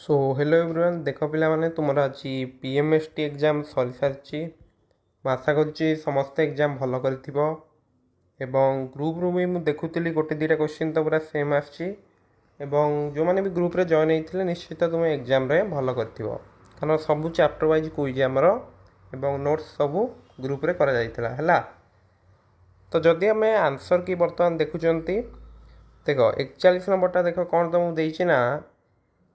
So hello everyone देख पिला माने तुमर आज पीएमएसटी एग्जाम सरी सारी आशा करुच्ची समस्त एग्जाम भल कर ग्रुप रू भी मुझे देखुली गोटे दुटा क्वेश्चन तो पूरा सेम जो मैंने भी ग्रुप रे जॉइन होते निश्चित तुम एग्जाम रे भल कर कारण सब चैप्टर वाइज क्विज आमर एवं नोट्स सब ग्रुप रे करा जाइथिला हैला। तो जदि आम आंसर की बर्तमान देखुंत देख 41 नंबरटा देख कौन तुमको देना ना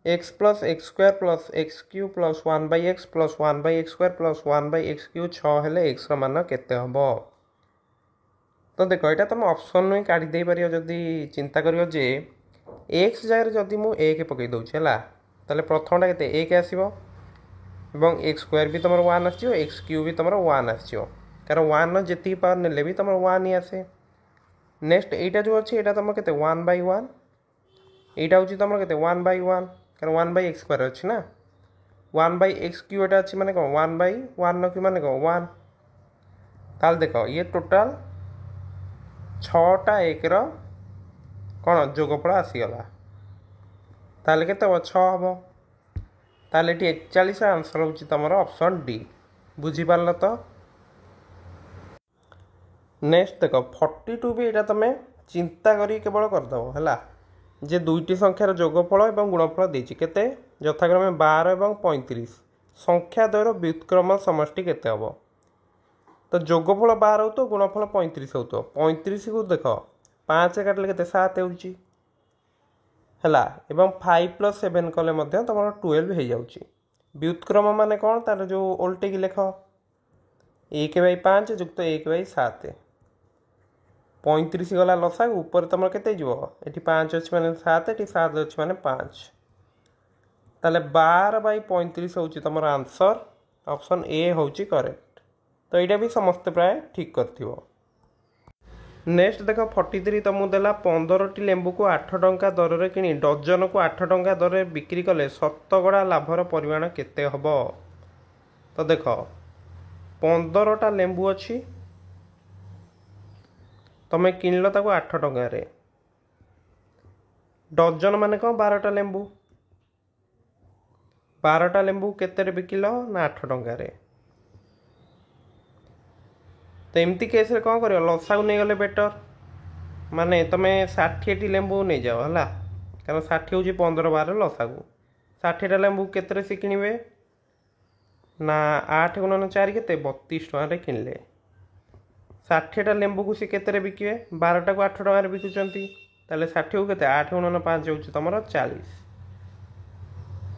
x plus x square plus x Q plus 1/x plus 1/x square plus 1/x Q 6 हेले x मान केते हम। तो देख यहाँ तुम ऑप्शन ही काढ़ी दे पार जदि चिंता करियो जे x जगह जदि मु 1 पकई दउछि हला ताले प्रथमटा केते 1 आसीबो एवं x स्क्वायर भी तुम 1 आसीबो एक्स क्यू भी तुम 1 आसीबो कारण 1 जेति पावर नेले भी तुम 1 ही आसे। नेक्स्ट एटा जो अछि एटा तुम केते 1/1 एटा होछि तुम केते 1/1 कारण 1/x स्क्वायर अच्छी ना 1/x क्यू एटा अच्छी माने कौन 1/1 न क्यू माने कौन 1 ताल देख ये टोटाल 6टा 1 रो कौन जोगफल आसीगला ताल के 6 हम ताल 41 आंसर होची तुम ऑप्शन डी बुझीपार तो। नेक्स्ट देख 42 भी यहाँ तुम चिंता करी केवल करदेव है जे दुईटी संख्यार जोगफल और गुणफल देती केते यथाक्रमे 12 और 35 संख्या द्वयर व्युत्क्रम समष्टि केते हम। तो जोगफल 12 हो तो गुणफल 35 हो तो 35 को देख 5 काटिले केते 7 होउची हैला एवं 5 + 7 कले मध्य तुम 12 हो जाउची। व्युत्क्रम माने कौन तार जो ओल्टे की लेख 1/5 जुक्त 1/7 35 गला लसा ऊपर तुम के ये 5 अच्छी मैंने 7 ये 7 अच्छी मैंने 5 ताले 12/35 हूँ तुम आंसर ऑप्शन ए हूँ करेक्ट। तो यहाँ भी समस्त प्राय ठीक कर। नेक्स्ट देख 43 तुमको देला 15टी लेंबू को 8 टंका दर में कि डजन को 8 टंका दर में बिक्री कले शतकड़ा लाभर परिमाण केते हब। तो देख 15टा लेंबू अच्छी तुम किनल ताको 8 टंकार डजन मान कौन 12टा लेंबू 12टा लेंबू केते बिकिल ना 8 टंकार। तो एमती केस रे कौन कर लसा को नहीं गले बेटर माने तुम 60टी लेंबू नहीं जाओ है कारण 60 हूँ 15 12 लसा को 60टा लेंबू केते से किणवे ना 8 × 4 के 32 टकर किणले 60टा लेंबू को सी केते बिके 12टा को 8 टकर बिकुंट ताले 60 को केते 8 × 5 हो तुम 40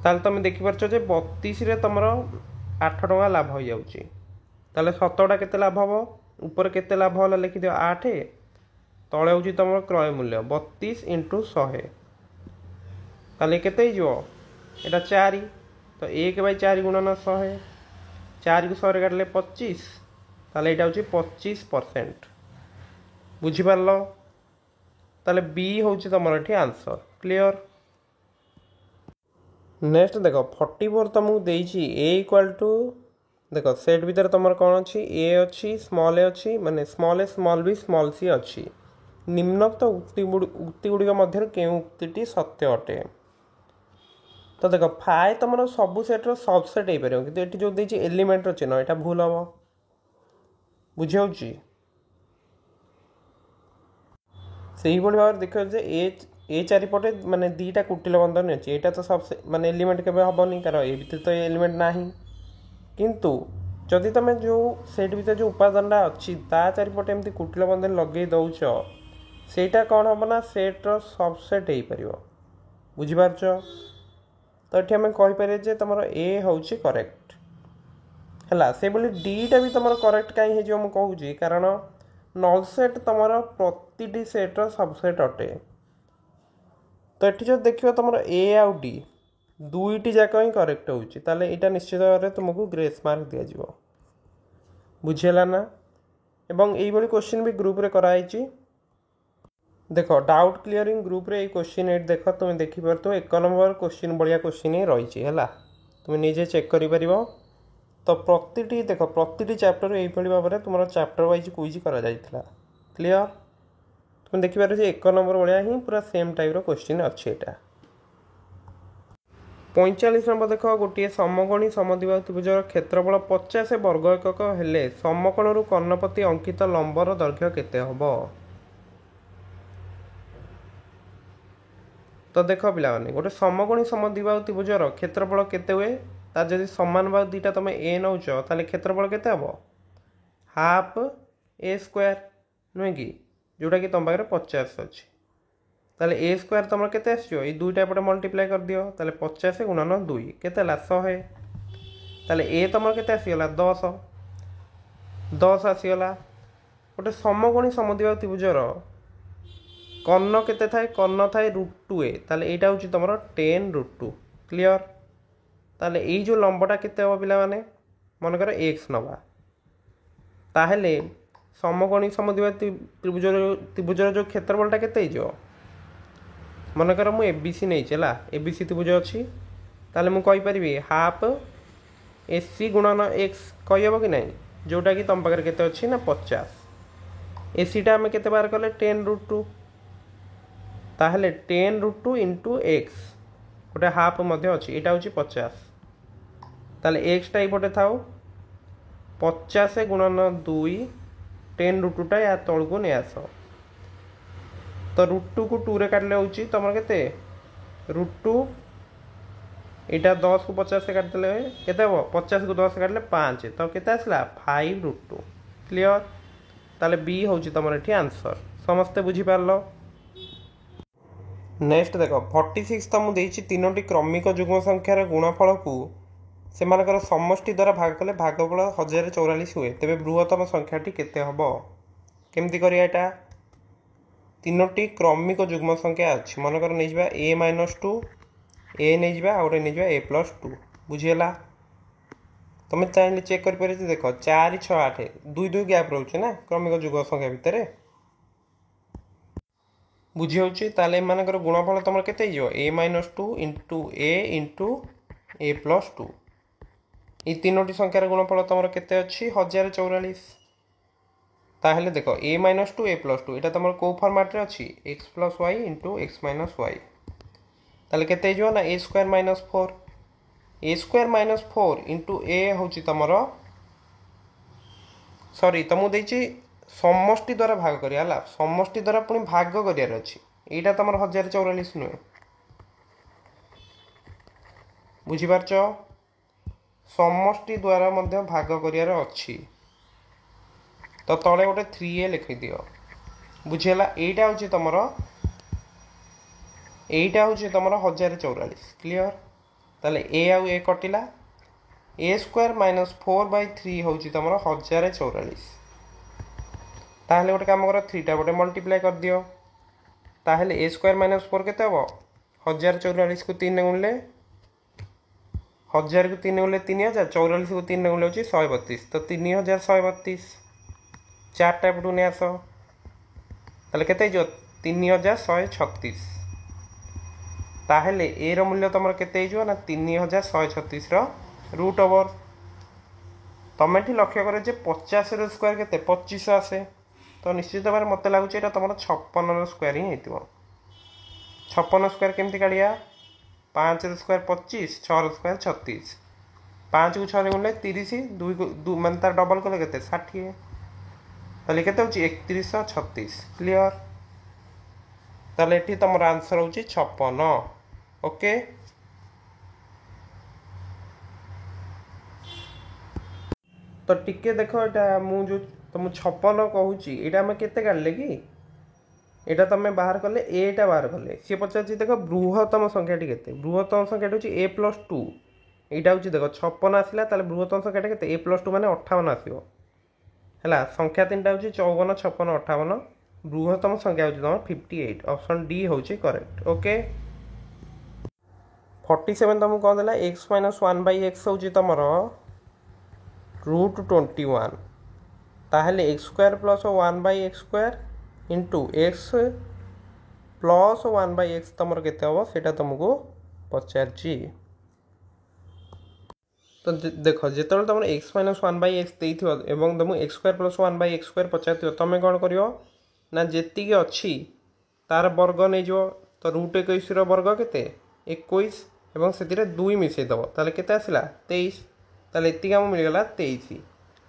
ताले तुम देखिपार 32 रे तुम 8 टका लाभ हो जाउची ताले 17टा केते लाभ हम ऊपर केते लाभ होला लिखि दियो 8 तळे होची तुम क्रय मूल्य 32 × 100 ताले केते हिजो एटा 4 तो 1/4 गुणन 100 4 को 100 रे काटले 25 ताले एटा होची 25% बुझीपार ताले बी होची तुम ये आंसर क्लियर। नेक्स्ट देख 44 तुमको देसी ए इक्वाल टू देख सेट भीतर तुम कौन अच्छी ए अच्छी स्मॉल ए अच्छी माने स्मॉल ए स्मॉल बी स्मॉल सी अच्छी निम्नोक्त उक्ति गुड़िक मध्य केउ उक्ति सत्य अटे। तो देख फाए तुम सब सेट्र सबसेट हो पार कि जो देती एलिमेंटर चिन्ह यहाँ भूल हम बुझे से भाव देख ए चारिपटे माने दीटा कुटिल बंधन अच्छी यहाँ तो सब माने एलिमेंट के हेनी कारण ए भर तो एलिमेंट ना किंतु जदि तुम जो सेट भर जो उपादानटा अच्छी ता चारिपटे एमती कुटिल बंधन लगे दौच सेटा कौन हम ना सेट्र सबसेट हो पार बुझीपार। तो ये आम कहीपर तुम ए हूँ करेक्ट है से डीटा भी तुम करेक्ट कहीं मुझे कारण नल सेट तुम प्रति सेट्र सबसेट अटे। तो ये जो देखिए तुम ए आउ डी दुईटी जाक ही करेक्ट होता निश्चित भाव में तुमको ग्रेस मार्क दिज्व बुझीगला ना। एवं यही क्वेश्चन भी ग्रुप रे कराई देख डाउट क्लीयरिंग ग्रुप रे क्वेश्चन एट देख तुम देखिपार तो 1 नंबर क्वेश्चन बढ़िया क्वेश्चन ही रही है तुम निजे चेक कर। तो प्रति देख प्रति चैप्टर यही भाव में तुम चैप्टर वाइज क्विज करा क्लियर तुम देखिपार 1 नंबर भाया ही पूरा सेम टाइप क्वेश्चन अच्छी यहाँ 45 नंबर देख गोटे समकोणी समद्विबाहु त्रिभुजर क्षेत्रफल 50 वर्ग एकक हेले समकोणरू कर्णपति अंकित लंबर दैर्घ्य केते हबो। तो देख पिला माने गोटे समकोणी समद्विबाहु त्रिभुजर क्षेत्रफल केते हुए तार जदि समान बाहु दुईटा तुम ए नौच ताले क्षेत्रफल केते हबो हाफ ए स्क्वायर नुहे कि जोटा कि तुम पाखे 50 अच्छी ताले ए स्क्वायर तुम केते आसो ये दुईटा एपटे मल्टीप्लाई कर दियो ताले 50 गुणन 2 केते 100 ताले ए तुम केते आसीगला 10 10 आसीगला। गोटे समकोणी समद्विबाहु त्रिभुजर कर्ण केते थाए कर्ण थाए √2a ताले एटा होची तुम 10√2 क्लियर। ताले एई जो लंबटा केते हबो पिला माने मन कर x नबा ताहेले समकोणी समद्विबाहु त्रिभुजर जो क्षेत्रफलटा केते हिजो मन कर मु एबीसी नहीं चला एबीसी त्रिभुज अच्छी ताले मु कहि परिबी हाफ एसी गुणन एक्स कहि हबो कि नहीं जोटा कि तुम पाखे केते अच्छी ना 50 एसीटा आम केते बार कले 10√2 ताहले 10√2 इंटू एक्स गोटे हाफ मध्य अच्छी एटा होची 50 ताले एक्सटा एपटे थाउ 50 गुणन 2 10√2 या तलको नहीं आस तो √2 को 2 रे काटले होची तमर केते √2 एटा 10 को 50 से काटले केते हो 50 को 10 से काटले 5 तो केते आसला 5√2 क्लियर। ताले बी होची तमर एठी आंसर समस्त बुझी पारलो। नेक्स्ट देखो 46 तमु देइची तीनोटी क्रमिक युग्म संख्यार गुणफल को सेमानकर समष्टि द्वारा भाग कले भागफल 1044 हुए तेबे बृहत्तम संख्याटी केते हबो केमती करिया एटा तीनोटी क्रमिक युग्म संख्या अच्छी मनकर नहीं जा a-2 ए नहीं जा आउटे नहीं जा a+2 बुझीगला। तुम चाहिए चेक कर पारे देख 4 6 8 2 2 गैप रोचे ना क्रमिक युग्म संख्या भितर बुझी होची ताले मानकर गुणफल तुम केते हिजो a-2 into a into a+2 ये तीनोटी संख्यार गुणफल तुम केते अच्छी 1044 ताहले देखो a-2 a+2 एटा तुम को फॉर्मेट रे अच्छी x + y into x - y ताले केते हिजो ना a² - 4 a² - 4 इंटू a होची तमर सॉरी तुमको देछि समष्टि द्वारा भाग करिया हला समष्टि द्वारा पुनी भाग करियार अछि एटा तमर 1044 नुहे बुझी पारछो समष्टि द्वारा मध्य भाग करियार अछि तो तले गोटे 3a लिखि दियो बुझीला एटा होची तमर 1044 क्लियर। ताले a आउ a कटिला a² - 4/3 होची तमर 1044 ताहले गोटे काम कर 3 टा गोटे मल्टीप्लाई कर दियो ताहले a² - 4 केते हबो 1044 को 3 गुणले 1000 को 3 गुणले 3000 44 को 3 गुणले होची 132 तो 3132 चारटा पटू नहीं आस ताले केते जो 3136 ताहले ए रो मूल्य तुम केते जो ना 3136 रो रूट ओवर तमें लक्ष्य कर 50 रो स्क्वायर केते 25 आसे तो निश्चित भाव मत लगुच तुम 56 रो स्क्वायर ही हो 56 स्क्वायर केमती काढ़िया 5 रो स्क्वायर 25 6 रो स्क्वायर 36 5 को 6 गुणले 30 2 मान तार डबल कले केते 60 ताले केते होची 3136 क्लियर। ताले एठी तमर आंसर होची 56 ओके। तो टिके देखो एटा मु जो तुम 56 कहूची एटा हम केते काढले कि एटा तमे बाहर कले एटा बाहर कले सी पचाची देखो बृहत्तम संख्याटी केते बृहत्तम संख्याटी होची a+2 एटा होची देखो 56 आसिला ताले बृहत्तम संख्याटी केते a+2 माने 58 आसीबो हला संख्या तीनटा होची 54 56 58 बृहत्तम संख्या होची तम 58 ऑप्शन डी होची करेक्ट ओके। 47 तुमको कौन देला x - 1/x होची तमर √21 ताहले x² + 1/x² into x + 1/x तुमर केते हबो सेटा तुमको पचारची। तो देखो जिते तुम x - 1/x देइथिबो एवं तुम x² + 1/x² पचारथिबो तमे कोन करियो ना जेतिके अछि तार वर्ग नै जो तो √21 रो वर्ग केते 21 एवं से 2 मिसईदेव ताले केते आसला 23 ताले एतिक आम मिलगला 23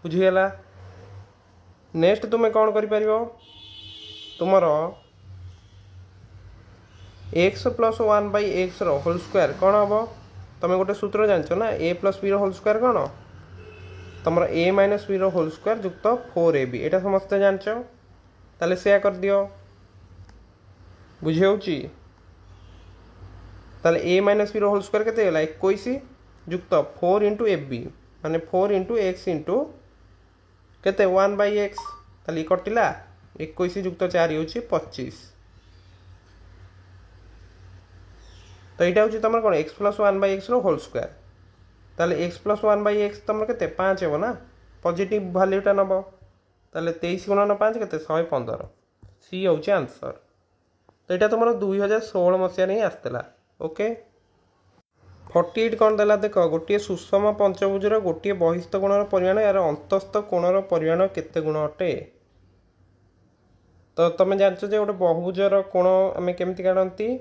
बुझीगला। नेक्स्ट तुम कौन कर तुमर x plus 1/x whole square कौन हम तुम गोटे सूत्र जानच ना a plus B whole square कौन तुम a minus B whole square युक्त 4ab यहाँ समस्ते जानच ताले से कर दियो बुझी ताले a minus B whole square केते गला 21 युक्त 4 इंटू ab माने 4 इंटू x इंटू केते 1/x ताले कटिला 21 युक्त 4 होची 25 तो यहाँ हूँ तुम कौन x plus 1/x whole square ताले x प्लस 1/x तुम के 5 हे ना पॉजिटिव वैल्यूटा नब ताले 23 गुणन 5 के 115 सी हूँ आंसर। तो यहाँ तुम 2016 मसीह ही आसला ओके। 48 कौन देला देख गोटे सुषम पंचभुजर गोटे बहिस्थ कोणर परिमाण यार अंतस्थ कोणर परिमाण केते गुण अटे। तो तुम जानच गोटे बहुभुजर कोण आम केमती काढ़ती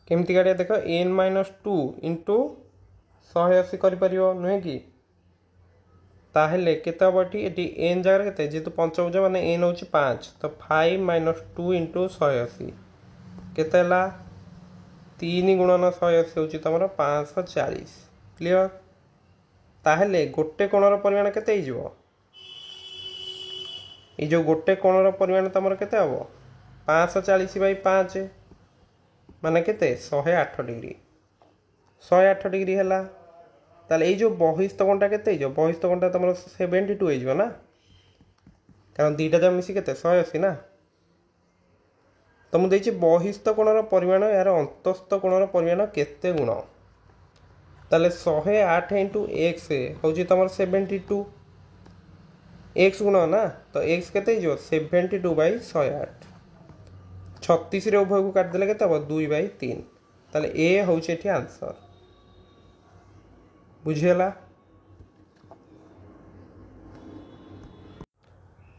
केमती काढ़िया देख n-2 इंटू 180 कर नुहे कि ताहले केते हम ये n जगह केते जेहेतु पंचभुज माने n हूँ 5 तो 5 - 2 इंटू 180 केते 3 गुणन 180 हूँ तुम 540 क्लियर। ताहले गोटे कोणर परिमाण केते हो ये जो गोटे कोणर परिमाण तुम केते हम 540/5 माने केते 108 डिग्री 108 डिग्री है ताले ये जो बहिस्थ कोणटा केते जो बहिस्थ कोणटा तुम 72 हो ना कारण दीटा जब मिसी केते 180 ना। तो मुझे बहिस्थ कोणर परिमाण यार अंतस्थ कोणर परिमाण केते गुण ताले 108 इंटू x हूँ तुम 72 x गुण ना तो x केते 72/108 36 रे उभय को काटिदेले केते हम 2/3 ताले ए हूँ ये आंसर बुझीगला।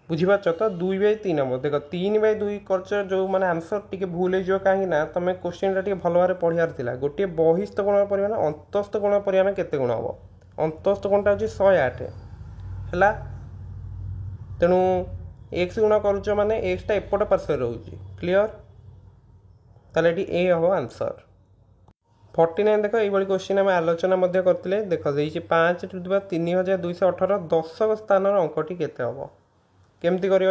बुझीपार तो 2/3 हम देख 3/2 कर जो मैंने आंसर टी भूल हो कहीं तुम क्वेश्चन टा भल भाव पढ़ार था गोटे बहिस्थ कोण परिमाण अंतस्थ कोण परिमाण केते गुण हम अंतस्थ कोणटा हूँ 108 है तेणु एक्स गुण करुच माने एक्स टा एपट पार्श्व रोचे क्लियर ताले ए हम आंसर। 49 देख ये क्वेश्चन आम आलोचना करते देख 5×3218 दशक स्थान अंकटी केते हम केमती कर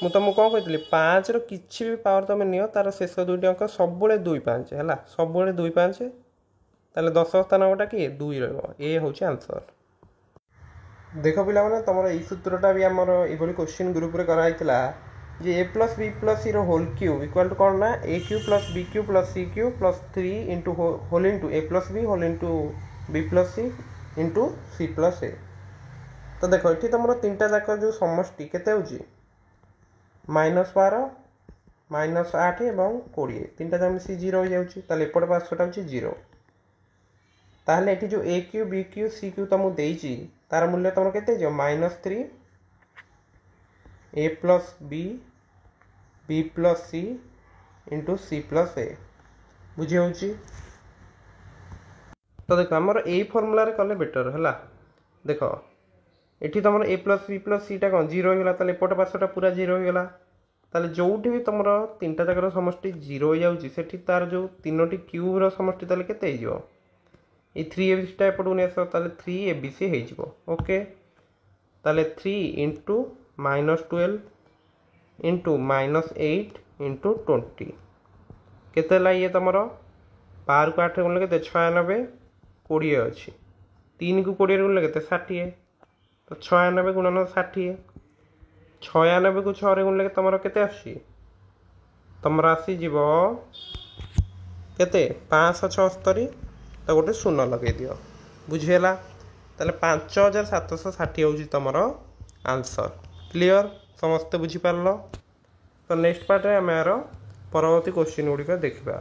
मु तुमको कौन कही 5 किसी भी पावर तुम नियो तार शेष दुईट अंक सब 2-5 है सब 2-5 ताले दशक स्थान अंकटा किए 2 ए हूँ आंसर। देख पिला माने तुम यही सूत्रटा भी आमर ये क्वेश्चन ग्रुप रे कराइला जे a plus B plus C whole cube equal to कौन ना a cube plus B cube plus C cube plus 3 into whole into a plus B whole into B plus C into C plus A. तो देख ये तुम तीनटा जाक जो समष्टि केते होची -12 -8 एवं 20 तीनटा जाक मिसी 0 हो जाउची ताले एपट पार्श्वटा होची 0 ताहले एठी जो a cube B cube C cube तुमको देइची तार मूल्य तुम केते जो -3 a plus B plus C into C plus A बुझी होची। तो देख आमर यही फर्मूला कले बेटर है देख ये तुम ए प्लस बी प्लस सी टा कौन 0 होगा ताले एपट पार्श्वटा पूरा 0 होगा ताले जोठी भी तुम तीनटा जाकर समष्टि 0 हो जाऊँगी सेठी तार जो 3टी क्यूब्र समष्टि ताले केते हो ये 3abc टा एपटू नहीं आस ताले 3abc हो ओके ताले 3 इंटू -12 इंटू -8 इंटू 20 केते ये तुम 12 को 8 गुण के 96 20 अच्छी 3 को 20 गुण के 60 तो 96 गुणन 60 96 को 6 गुण तुम के तुम आसीज के 576 तो गोटे शून्य लगे दियो बुझीगला ताले 5760 हूँ तुम आंसर क्लियर समस्ते बुझीपार। तो नेक्स्ट पार्ट में आम यार परवर्ती क्वेश्चन गुड़िक देखा।